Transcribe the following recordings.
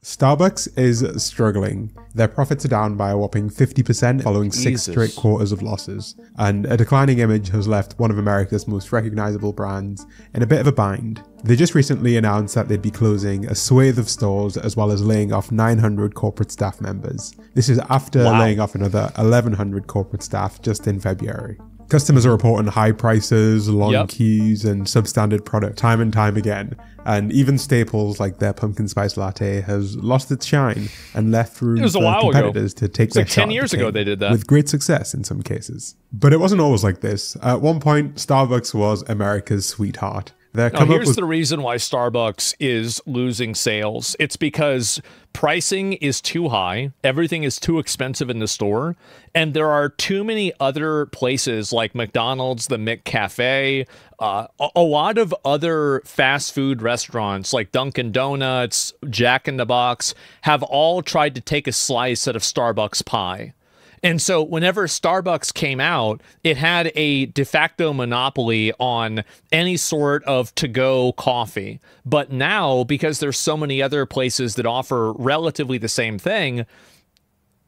Starbucks is struggling. Their profits are down by a whopping 50% following 6 straight quarters of losses. And a declining image has left one of America's most recognizable brands in a bit of a bind. They just recently announced that they'd be closing a swathe of stores as well as laying off 900 corporate staff members. This is after laying off another 1,100 corporate staff just in February. Customers are reporting high prices, long queues, and substandard product time and time again. And even staples like their pumpkin spice latte has lost its shine and left room for competitors to take their shot. 10 years ago they did that. With great success in some cases. But it wasn't always like this. At one point, Starbucks was America's sweetheart. Here's the reason why Starbucks is losing sales. It's because pricing is too high, everything is too expensive in the store, and there are too many other places like McDonald's, the McCafe, a lot of other fast food restaurants like Dunkin' Donuts, Jack in the Box, have all tried to take a slice out of Starbucks pie. And so whenever Starbucks came out, it had a de facto monopoly on any sort of to-go coffee. But now, because there's so many other places that offer relatively the same thing,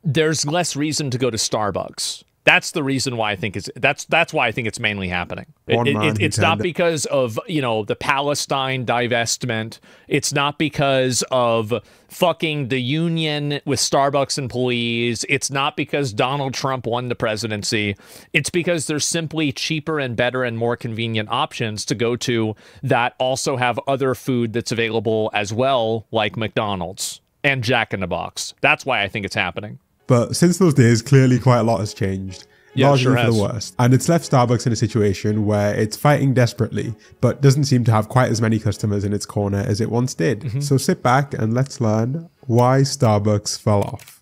there's less reason to go to Starbucks. That's the reason why I think that's why I think it's mainly happening. It's not because of, you know, the Palestine divestment. It's not because of fucking the union with Starbucks employees. It's not because Donald Trump won the presidency. It's because there's simply cheaper and better and more convenient options to go to that also have other food that's available as well, like McDonald's and Jack in the Box. That's why I think it's happening. But since those days, clearly quite a lot has changed. Largely for the worst. And it's left Starbucks in a situation where it's fighting desperately, but doesn't seem to have quite as many customers in its corner as it once did. So sit back and let's learn why Starbucks fell off.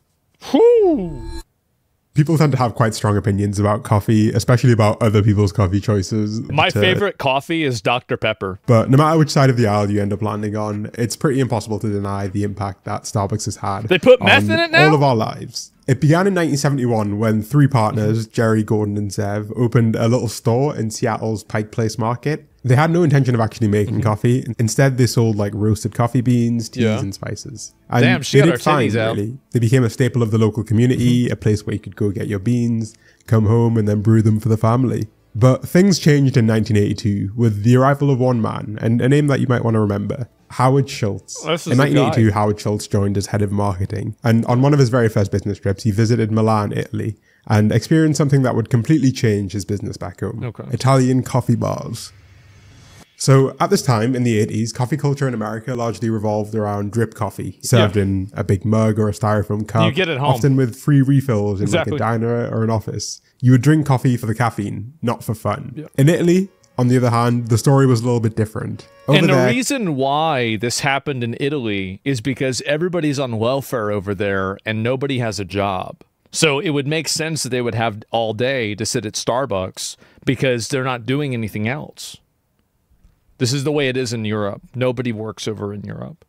People tend to have quite strong opinions about coffee, especially about other people's coffee choices. My favorite coffee is Dr. Pepper. But no matter which side of the aisle you end up landing on, it's pretty impossible to deny the impact that Starbucks has had. They put meth in it now? All of our lives. It began in 1971 when 3 partners, Jerry, Gordon, and Zev, opened a little store in Seattle's Pike Place Market. They had no intention of actually making coffee. Instead, they sold like roasted coffee beans, teas, and spices. And damn, she got her titties out. Really. They became a staple of the local community, a place where you could go get your beans, come home, and then brew them for the family. But things changed in 1982 with the arrival of one man, and a name that you might want to remember. Howard Schultz. In 1982, Howard Schultz joined as head of marketing, and on one of his very first business trips, he visited Milan, Italy, and experienced something that would completely change his business back home. Italian coffee bars. So at this time, in the 80s, coffee culture in America largely revolved around drip coffee, served in a big mug or a styrofoam cup, you get it home. often with free refills in like a diner or an office. You would drink coffee for the caffeine, not for fun. In Italy, on the other hand, the story was a little bit different. And the reason why this happened in Italy is because everybody's on welfare over there and nobody has a job. So it would make sense that they would have all day to sit at Starbucks because they're not doing anything else. This is the way it is in Europe. Nobody works over in Europe.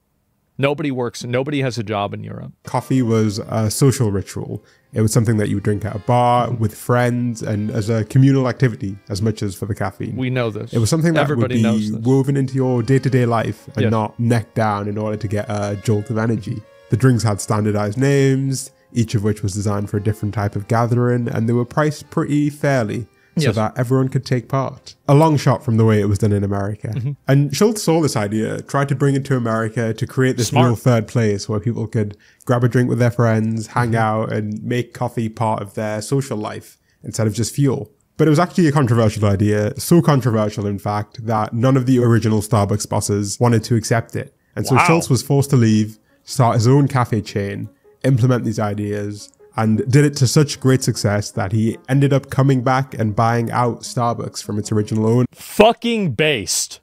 Nobody works. Nobody has a job in Europe. Coffee was a social ritual. It was something that you would drink at a bar with friends and as a communal activity as much as for the caffeine. We know this. It was something that would be woven into your day-to-day life and not neck down in order to get a jolt of energy. The drinks had standardized names, each of which was designed for a different type of gathering, and they were priced pretty fairly so that everyone could take part. A long shot from the way it was done in America. And Schultz saw this idea, tried to bring it to America to create this real third place where people could grab a drink with their friends, hang out, and make coffee part of their social life instead of just fuel. But it was actually a controversial idea, so controversial, in fact, that none of the original Starbucks bosses wanted to accept it. And so Schultz was forced to leave, start his own cafe chain, implement these ideas, and did it to such great success that he ended up coming back and buying out Starbucks from its original owner. Fucking based.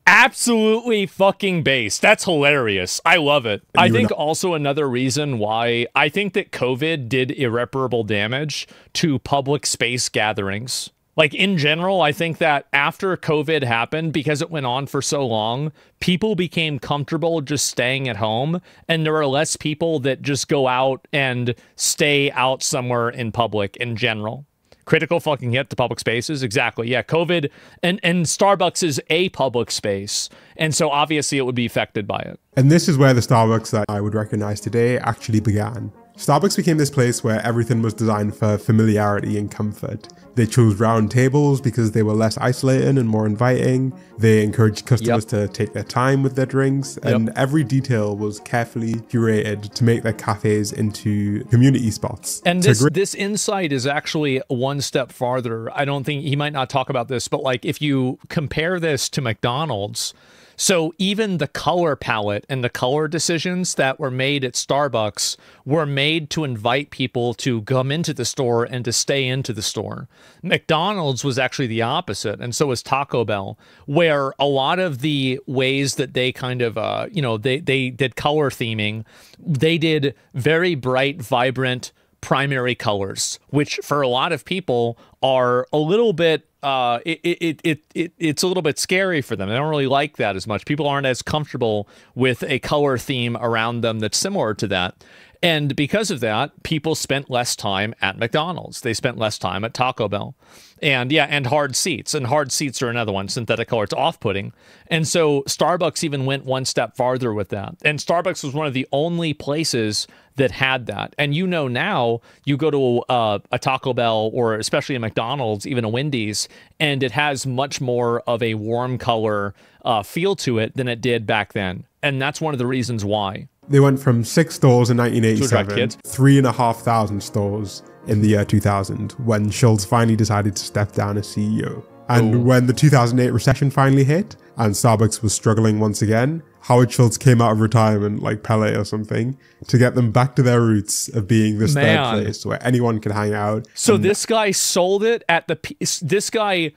Absolutely fucking based. That's hilarious. I love it. I think also another reason why I think that COVID did irreparable damage to public space gatherings. Like in general, I think that after COVID happened, because it went on for so long, people became comfortable just staying at home, and there are less people that just go out and stay out somewhere in public in general. Critical fucking hit to public spaces. Exactly. Yeah. COVID and Starbucks is a public space. And so obviously it would be affected by it. And this is where the Starbucks that I would recognize today actually began. Starbucks became this place where everything was designed for familiarity and comfort. They chose round tables because they were less isolating and more inviting. They encouraged customers to take their time with their drinks, and every detail was carefully curated to make their cafes into community spots. And this insight is actually one step farther. I don't think he might not talk about this, but like if you compare this to McDonald's, so even the color palette and the color decisions that were made at Starbucks were made to invite people to come into the store and to stay into the store. McDonald's was actually the opposite, and so was Taco Bell, where a lot of the ways that they kind of, they did color theming, they did very bright, vibrant primary colors, which for a lot of people are a little bit it's a little bit scary for them. They don't really like that as much. People aren't as comfortable with a color theme around them that's similar to that. And because of that, people spent less time at McDonald's. They spent less time at Taco Bell. And yeah, and hard seats. And hard seats are another one, synthetic color. It's off-putting. And so Starbucks even went one step farther with that. And Starbucks was one of the only places that had that. And you know now, you go to a Taco Bell or especially a McDonald's, even a Wendy's, and it has much more of a warm color feel to it than it did back then. And that's one of the reasons why. They went from 6 stores in 1987, 3,500 stores in the year 2000, when Schultz finally decided to step down as CEO. And when the 2008 recession finally hit, and Starbucks was struggling once again, Howard Schultz came out of retirement like Pele or something to get them back to their roots of being this third place where anyone could hang out. So this guy sold it at the... This guy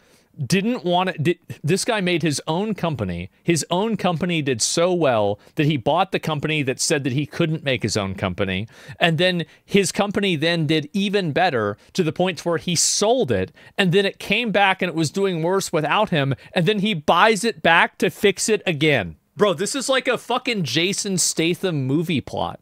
didn't want it. This guy made his own company. His own company did so well that he bought the company that said that he couldn't make his own company. And then his company then did even better to the point where he sold it. And then it came back and it was doing worse without him. And then he buys it back to fix it again. Bro, this is like a fucking Jason Statham movie plot.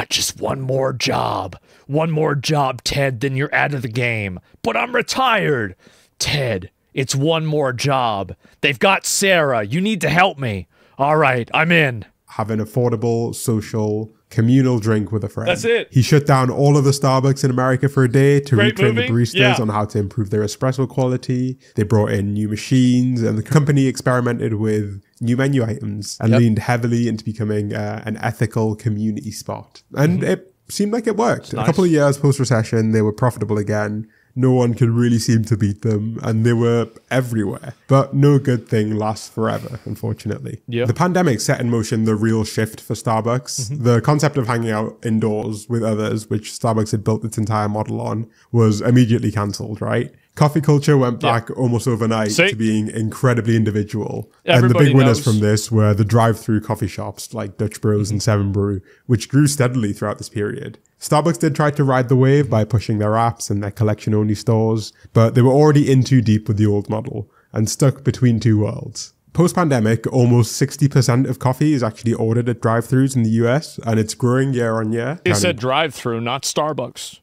Just one more job. One more job, Ted, then you're out of the game. But I'm retired. Ted, it's one more job. They've got Sarah. You need to help me. All right, I'm in. Have an affordable, social, communal drink with a friend. That's it. He shut down all of the Starbucks in America for a day to retrain the baristas on how to improve their espresso quality. They brought in new machines, and the company experimented with new menu items and leaned heavily into becoming an ethical community spot. And it seemed like it worked. A couple of years post-recession, they were profitable again. No one could really seem to beat them, and they were everywhere. But no good thing lasts forever, unfortunately. The pandemic set in motion the real shift for Starbucks. The concept of hanging out indoors with others, which Starbucks had built its entire model on, was immediately cancelled, right? Coffee culture went back almost overnight to being incredibly individual. And the big winners from this were the drive-through coffee shops like Dutch Bros and Seven Brew, which grew steadily throughout this period. Starbucks did try to ride the wave by pushing their apps and their collection-only stores, but they were already in too deep with the old model and stuck between two worlds. Post-pandemic, almost 60% of coffee is actually ordered at drive-thrus in the US, and it's growing year on year. They said drive-thru, not Starbucks.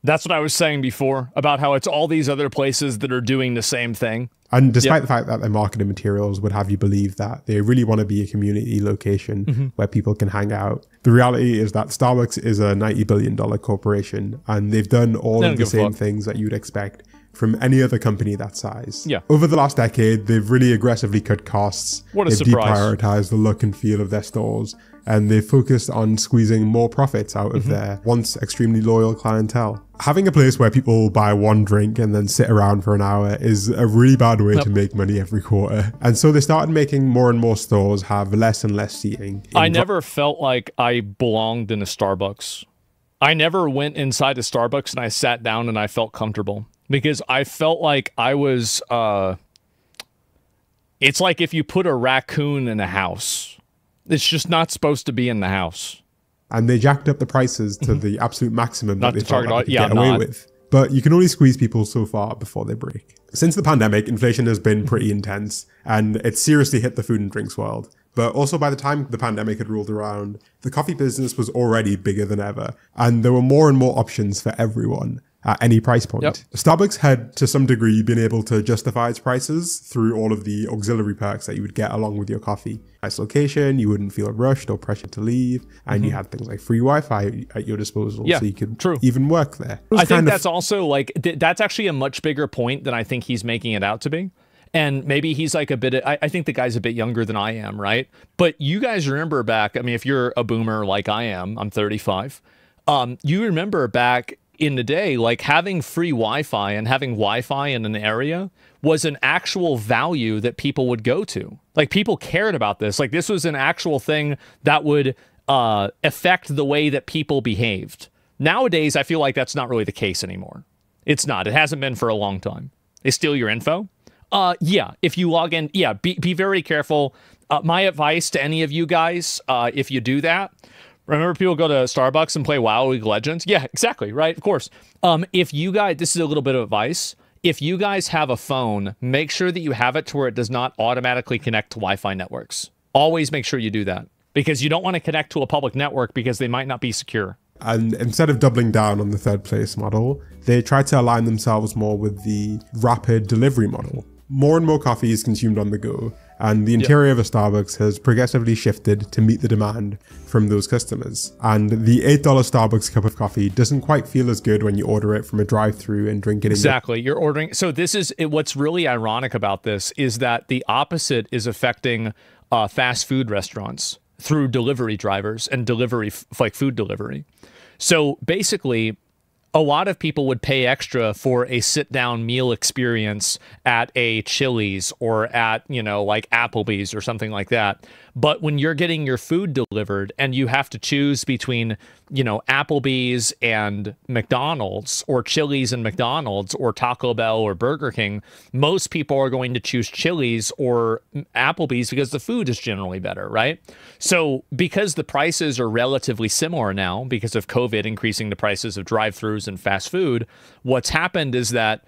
That's what I was saying before about how it's all these other places that are doing the same thing. And despite the fact that their marketing materials would have you believe that they really want to be a community location where people can hang out, the reality is that Starbucks is a $90 billion corporation, and they've done all of the same things that you'd expect from any other company that size. Over the last decade, they've really aggressively cut costs. What a they've surprise. deprioritized the look and feel of their stores, and they've focused on squeezing more profits out of their once extremely loyal clientele. Having a place where people buy one drink and then sit around for an hour is a really bad way to make money every quarter. And so they started making more and more stores have less and less seating. I never felt like I belonged in a Starbucks. I never went inside a Starbucks and I sat down and I felt comfortable. Because I felt like I was, it's like if you put a raccoon in a house. It's just not supposed to be in the house. And they jacked up the prices to the absolute maximum that they thought they could get away with. But you can only squeeze people so far before they break. Since the pandemic, inflation has been pretty intense, and it seriously hit the food and drinks world. But also by the time the pandemic had rolled around, the coffee business was already bigger than ever, and there were more and more options for everyone. at any price point. Yep. Starbucks had, to some degree, been able to justify its prices through all of the auxiliary perks that you would get along with your coffee. Nice location, you wouldn't feel rushed or pressured to leave, and you had things like free Wi-Fi at your disposal, so you could even work there. I think that's also like, that's actually a much bigger point than I think he's making it out to be. And maybe he's like a bit, I think the guy's a bit younger than I am, right? But you guys remember back, I mean, if you're a boomer like I am, I'm 35, you remember back in the day, like having free Wi-Fi and having Wi-Fi in an area was an actual value that people would go to. Like people cared about this. Like this was an actual thing that would affect the way that people behaved. Nowadays, I feel like that's not really the case anymore. It's not. It hasn't been for a long time. They steal your info. Yeah, if you log in, yeah, be very careful. My advice to any of you guys, if you do that, remember people go to Starbucks and play WoW League of Legends? Yeah, exactly, right? Of course. If you guys, this is a little bit of advice. If you guys have a phone, make sure that you have it to where it does not automatically connect to Wi-Fi networks. Always make sure you do that because you don't want to connect to a public network because they might not be secure. And instead of doubling down on the third place model, they try to align themselves more with the rapid delivery model. More and more coffee is consumed on the go, and the interior of a Starbucks has progressively shifted to meet the demand from those customers. And the $8 Starbucks cup of coffee doesn't quite feel as good when you order it from a drive-thru and drink it. Exactly. You're ordering. So this is what's really ironic about this is that the opposite is affecting fast food restaurants through delivery drivers and delivery, like food delivery. So basically, a lot of people would pay extra for a sit-down meal experience at a Chili's or at, you know, like Applebee's or something like that. But when you're getting your food delivered and you have to choose between, you know, Applebee's and McDonald's or Chili's and McDonald's or Taco Bell or Burger King, most people are going to choose Chili's or Applebee's because the food is generally better, right? So because the prices are relatively similar now because of COVID increasing the prices of drive-thrus and fast food, what's happened is that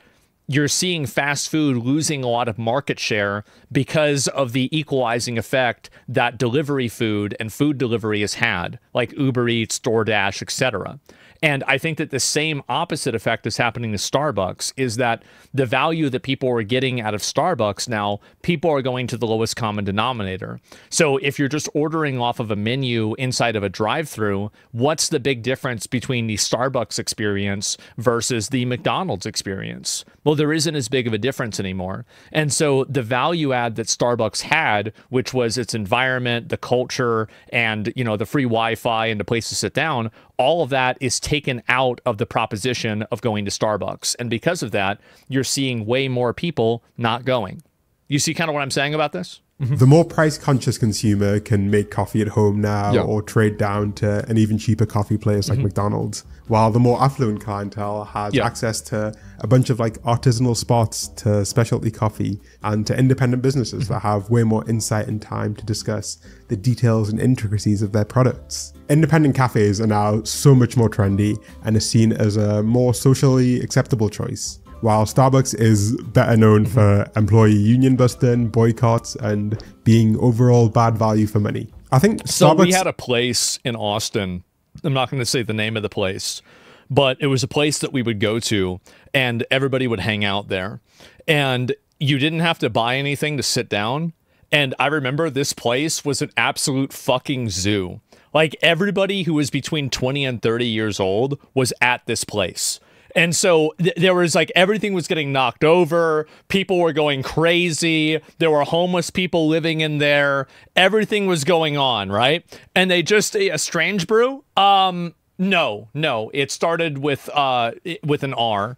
you're seeing fast food losing a lot of market share because of the equalizing effect that delivery food and food delivery has had, like Uber Eats, DoorDash, etc. And I think that the same opposite effect is happening to Starbucks, is that the value that people are getting out of Starbucks now, people are going to the lowest common denominator. So if you're just ordering off of a menu inside of a drive-thru, what's the big difference between the Starbucks experience versus the McDonald's experience? Well, there isn't as big of a difference anymore. And so the value add that Starbucks had, which was its environment, the culture, and, you know, the free Wi-Fi and the place to sit down, all of that is taken out of the proposition of going to Starbucks. And because of that, you're seeing way more people not going. You see kind of what I'm saying about this? The more price-conscious consumer can make coffee at home now or trade down to an even cheaper coffee place like McDonald's, while the more affluent clientele has access to a bunch of like artisanal spots, to specialty coffee, and to independent businesses that have way more insight and time to discuss the details and intricacies of their products. Independent cafes are now so much more trendy and are seen as a more socially acceptable choice, while Starbucks is better known for employee union busting, boycotts, and being overall bad value for money. I think Starbucks... So we had a place in Austin, I'm not going to say the name of the place, but it was a place that we would go to and everybody would hang out there. And you didn't have to buy anything to sit down. And I remember this place was an absolute fucking zoo. Like everybody who was between 20 and 30 years old was at this place. And so there was like everything was getting knocked over. People were going crazy. There were homeless people living in there. Everything was going on, right? And they just a strange brew. No, it started with an R.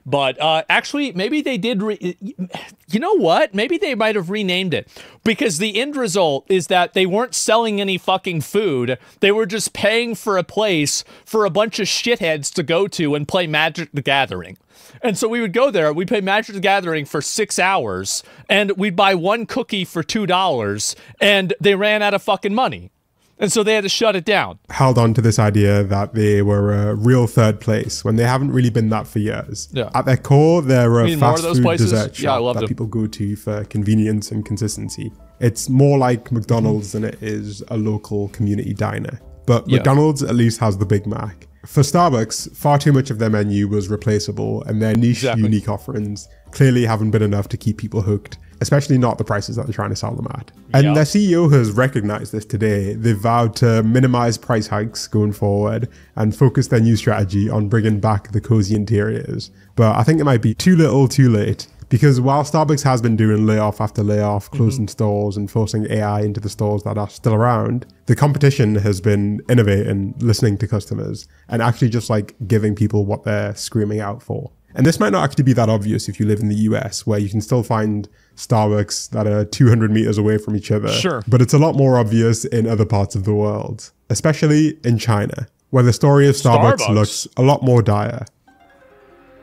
But actually, maybe they did, you know what? Maybe they might have renamed it. Because the end result is that they weren't selling any fucking food. They were just paying for a place for a bunch of shitheads to go to and play Magic the Gathering. And so we would go there, we'd play Magic the Gathering for 6 hours, and we'd buy one cookie for $2, and they ran out of fucking money. And so they had to shut it down. Held on to this idea that they were a real third place when they haven't really been that for years. Yeah. At their core, they're a fast food dessert Yeah, shop that people go to for convenience and consistency. It's more like McDonald's than it is a local community diner. But McDonald's at least has the Big Mac, For Starbucks, far too much of their menu was replaceable, and their niche, unique offerings clearly haven't been enough to keep people hooked, especially not the prices that they're trying to sell them at. And their CEO has recognized this today. They've vowed to minimize price hikes going forward and focus their new strategy on bringing back the cozy interiors. But I think it might be too little, too late. Because while Starbucks has been doing layoff after layoff, closing stores and forcing AI into the stores that are still around, the competition has been innovating, listening to customers, and actually just like giving people what they're screaming out for. And this might not actually be that obvious if you live in the US, where you can still find Starbucks that are 200 meters away from each other. Sure. But it's a lot more obvious in other parts of the world, especially in China, where the story of Starbucks looks a lot more dire.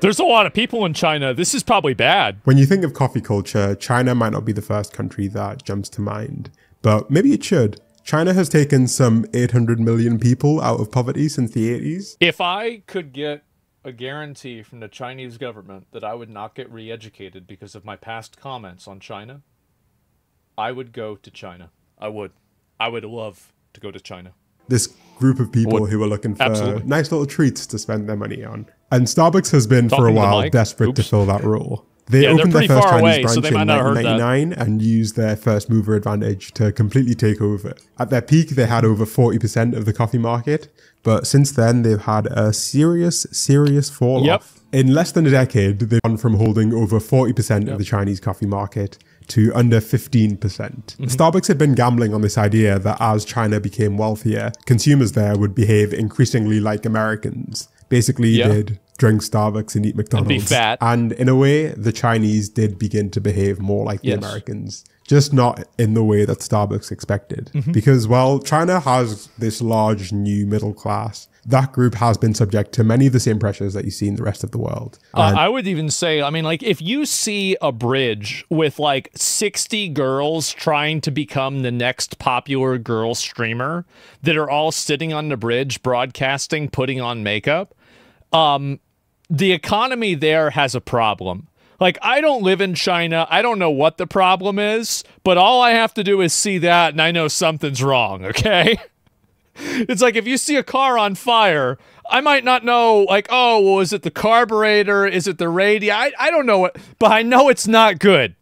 There's a lot of people in China. This is probably bad. When you think of coffee culture, China might not be the first country that jumps to mind, but maybe it should. China has taken some 800 million people out of poverty since the 80s. If I could get a guarantee from the Chinese government that I would not get re-educated because of my past comments on China, I would go to China. I would. I would love to go to China. This group of people who are looking for nice little treats to spend their money on. And Starbucks has been for a while desperate to fill that role. They opened their first Chinese branch in 1999 and used their first mover advantage to completely take over. At their peak, they had over 40% of the coffee market, but since then they've had a serious fall off. In less than a decade, they've gone from holding over 40% of the Chinese coffee market to under 15%. Starbucks had been gambling on this idea that as China became wealthier, consumers there would behave increasingly like Americans. Basically, they'd drink Starbucks and eat McDonald's. And be fat. And in a way, the Chinese did begin to behave more like the Americans. Just not in the way that Starbucks expected. Because while China has this large new middle class, that group has been subject to many of the same pressures that you see in the rest of the world. I would even say, I mean, like, if you see a bridge with like 60 girls trying to become the next popular girl streamer that are all sitting on the bridge, broadcasting, putting on makeup, the economy there has a problem. Like, I don't live in China. I don't know what the problem is, but all I have to do is see that and I know something's wrong, okay? It's like if you see a car on fire, I might not know, like, oh, well, is it the carburetor? Is it the radio? I don't know what, but I know it's not good.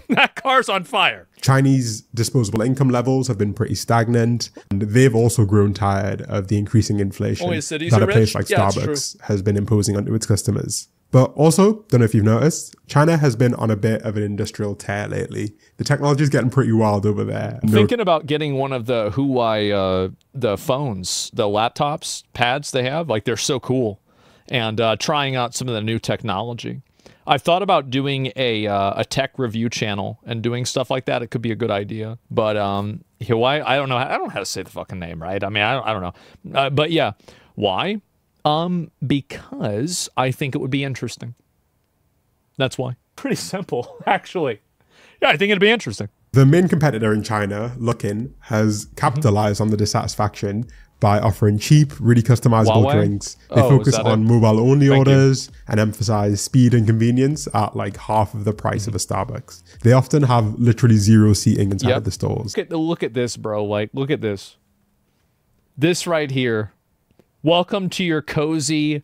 That car's on fire. Chinese disposable income levels have been pretty stagnant, and they've also grown tired of the increasing inflation that a place like Starbucks has been imposing onto its customers. But also, don't know if you've noticed, China has been on a bit of an industrial tear lately. The technology is getting pretty wild over there. I'm thinking about getting one of the Huawei, the phones, the laptops, pads they have. Like, they're so cool. And trying out some of the new technology. I've thought about doing a tech review channel and doing stuff like that. It could be a good idea. But Huawei, I don't know how to say the fucking name, right? I mean, I don't know. But yeah, why? Because I think it would be interesting. That's why. Pretty simple, actually. Yeah, I think it'd be interesting. The main competitor in China, Luckin, has capitalized on the dissatisfaction by offering cheap, really customizable drinks. They focus on mobile-only orders and emphasize speed and convenience at like half of the price of a Starbucks. They often have literally zero seating inside of the stores. Look at this, bro. Like, look at this. This right here. Welcome to your cozy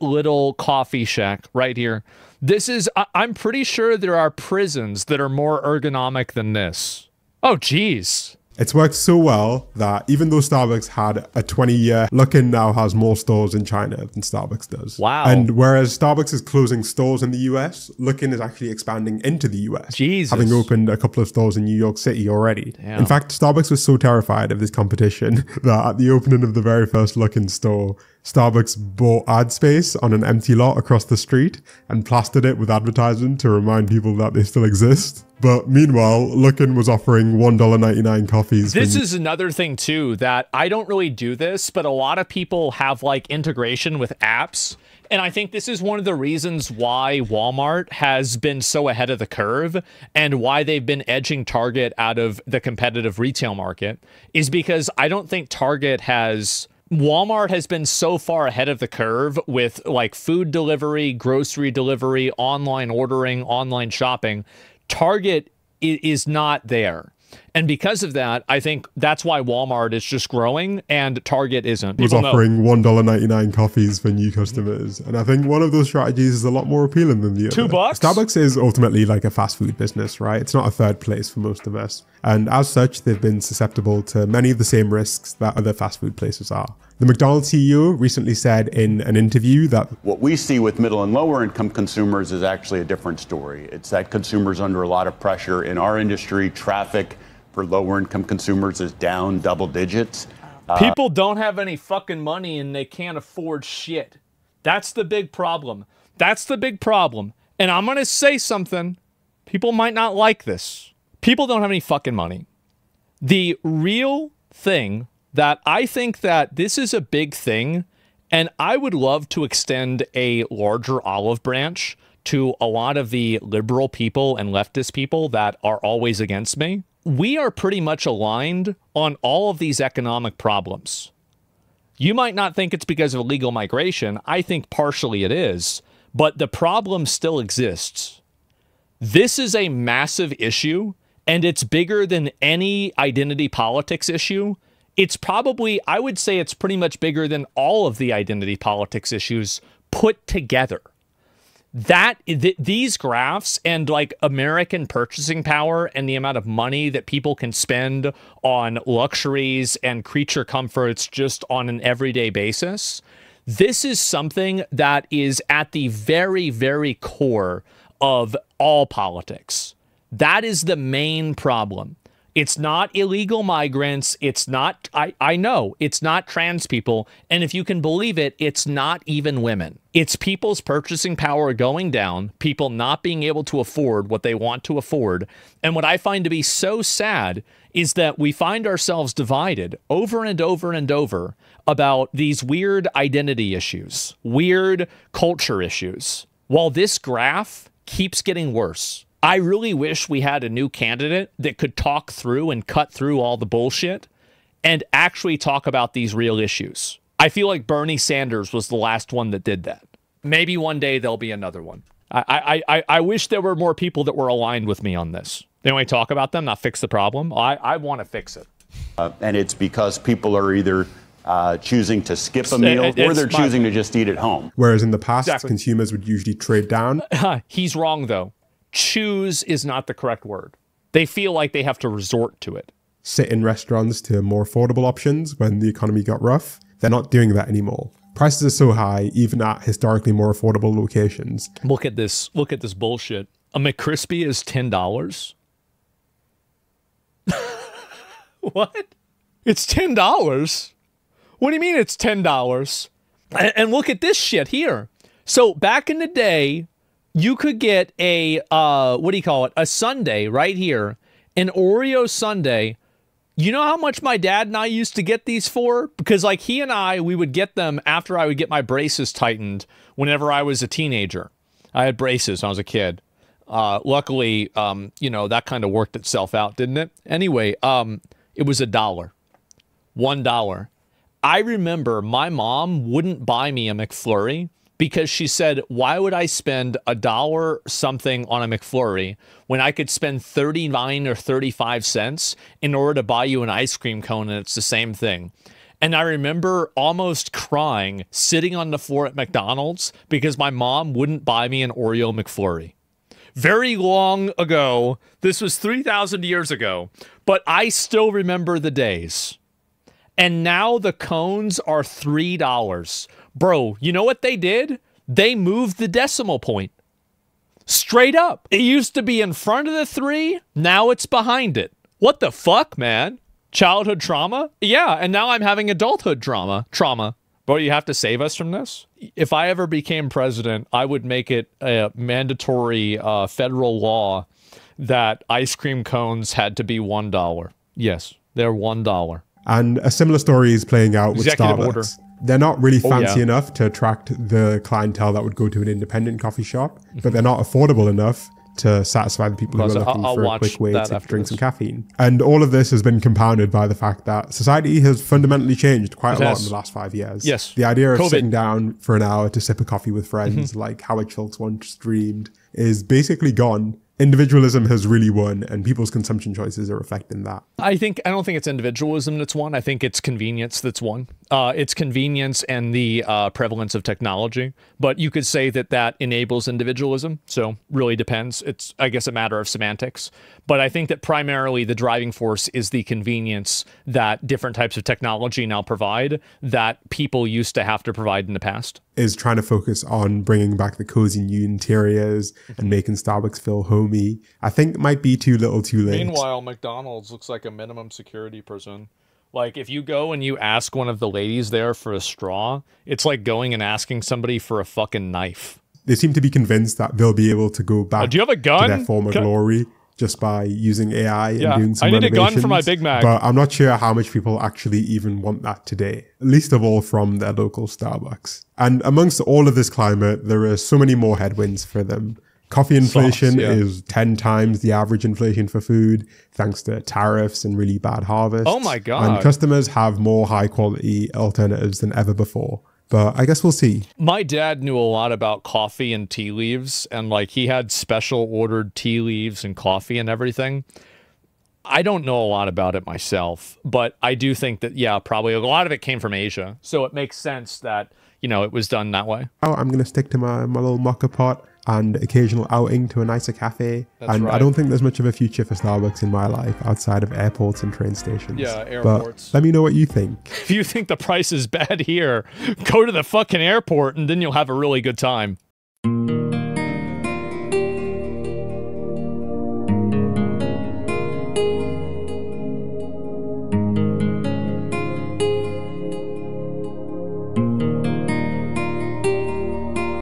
little coffee shack right here. This is, I'm pretty sure there are prisons that are more ergonomic than this. Oh, geez. It's worked so well that even though Starbucks had a 20-year, Luckin now has more stores in China than Starbucks does. Wow. And whereas Starbucks is closing stores in the US, Luckin is actually expanding into the US. Jesus. Having opened a couple of stores in New York City already. Damn. In fact, Starbucks was so terrified of this competition that at the opening of the very first Luckin store, Starbucks bought ad space on an empty lot across the street and plastered it with advertising to remind people that they still exist. But meanwhile, Luckin was offering $1.99 coffees. This is another thing too, that I don't really do this, but a lot of people have like integration with apps. And I think this is one of the reasons why Walmart has been so ahead of the curve and why they've been edging Target out of the competitive retail market, is because I don't think Walmart has been so far ahead of the curve with like food delivery, grocery delivery, online ordering, online shopping. Target is not there. And because of that, I think that's why Walmart is just growing and Target isn't. Was offering $1.99 coffees for new customers. And I think one of those strategies is a lot more appealing than the other. $2? Starbucks is ultimately like a fast food business, right? It's not a third place for most of us. And as such, they've been susceptible to many of the same risks that other fast food places are. The McDonald's CEO recently said in an interview that what we see with middle and lower income consumers is actually a different story. It's that consumers under a lot of pressure in our industry. Traffic for lower income consumers is down double digits. People don't have any fucking money and they can't afford shit. That's the big problem. That's the big problem. And I'm going to say something. People might not like this. People don't have any fucking money. The real thing that I think that this is a big thing, and I would love to extend a larger olive branch to a lot of the liberal people and leftist people that are always against me. We are pretty much aligned on all of these economic problems. You might not think it's because of illegal migration. I think partially it is, but the problem still exists. This is a massive issue, and it's bigger than any identity politics issue. It's probably, I would say it's pretty much bigger than all of the identity politics issues put together. These graphs and like American purchasing power and the amount of money that people can spend on luxuries and creature comforts just on an everyday basis, this is something that is at the very, very core of all politics. That is the main problem. It's not illegal migrants. It's not, I know, it's not trans people. And if you can believe it, it's not even women. It's people's purchasing power going down, people not being able to afford what they want to afford. And what I find to be so sad is that we find ourselves divided over and over and over about these weird identity issues, weird culture issues, while this graph keeps getting worse. I really wish we had a new candidate that could talk through and cut through all the bullshit and actually talk about these real issues. I feel like Bernie Sanders was the last one that did that. Maybe one day there'll be another one. I wish there were more people that were aligned with me on this. They only talk about them, not fix the problem. I want to fix it. And it's because people are either choosing to skip a meal or they're choosing to just eat at home. Whereas in the past, consumers would usually trade down. He's wrong, though. Choose is not the correct word. They feel like they have to resort to it. Sit in restaurants to more affordable options when the economy got rough. They're not doing that anymore. Prices are so high, even at historically more affordable locations. Look at this. Look at this bullshit. A McCrispy is $10. What? It's $10? What do you mean it's $10? And look at this shit here. So back in the day, you could get a, what do you call it? A sundae right here, an Oreo sundae. You know how much my dad and I used to get these for? Because like he and I, we would get them after I would get my braces tightened whenever I was a teenager. I had braces when I was a kid. Luckily, you know, that kind of worked itself out, didn't it? Anyway, it was $1. $1. I remember my mom wouldn't buy me a McFlurry because she said, why would I spend $1 something on a McFlurry when I could spend 39 or 35 cents in order to buy you an ice cream cone and it's the same thing. And I remember almost crying, sitting on the floor at McDonald's because my mom wouldn't buy me an Oreo McFlurry. Very long ago, this was 3,000 years ago, but I still remember the days. And now the cones are $3. Bro, you know what they did? They moved the decimal point. Straight up. It used to be in front of the 3. Now it's behind it. What the fuck, man? Childhood trauma? Yeah, and now I'm having adulthood trauma. Bro, you have to save us from this? If I ever became president, I would make it a mandatory federal law that ice cream cones had to be $1. Yes, they're $1. And a similar story is playing out with Executive Starbucks. order. They're not really fancy enough to attract the clientele that would go to an independent coffee shop, but they're not affordable enough to satisfy the people who are looking for a quick way to drink some caffeine. And all of this has been compounded by the fact that society has fundamentally changed quite a lot in the last 5 years. Yes. The idea of sitting down for an hour to sip a coffee with friends, like Howard Schultz once dreamed, is basically gone. individualism has really won and people's consumption choices are affecting that? I don't think it's individualism that's won. I think it's convenience that's won. It's convenience and the prevalence of technology. But you could say that that enables individualism. So really depends. It's, I guess, a matter of semantics. But I think that primarily the driving force is the convenience that different types of technology now provide that people used to have to provide in the past. Is trying to focus on bringing back the cozy new interiors and making Starbucks feel homey. I think it might be too little too late. Meanwhile, McDonald's looks like a minimum security prison. Like, if you go and you ask one of the ladies there for a straw, it's like going and asking somebody for a fucking knife. They seem to be convinced that they'll be able to go back do you have a gun? to their former glory just by using AI and doing some I need renovations. a gun for my Big Mac. But I'm not sure how much people actually even want that today, least of all from their local Starbucks. And amongst all of this climate, there are so many more headwinds for them. Coffee inflation is 10 times the average inflation for food, thanks to tariffs and really bad harvests. Oh my God. And customers have more high quality alternatives than ever before. But I guess we'll see. My dad knew a lot about coffee and tea leaves, and like he had special ordered tea leaves and coffee and everything. I don't know a lot about it myself, but I do think that, yeah, probably a lot of it came from Asia. So it makes sense that, you know, it was done that way. Oh, I'm going to stick to my little mocha pot and occasional outing to a nicer cafe. That's right. I don't think there's much of a future for Starbucks in my life outside of airports and train stations. Yeah, airports. But let me know what you think. If you think the price is bad here, go to the fucking airport and then you'll have a really good time.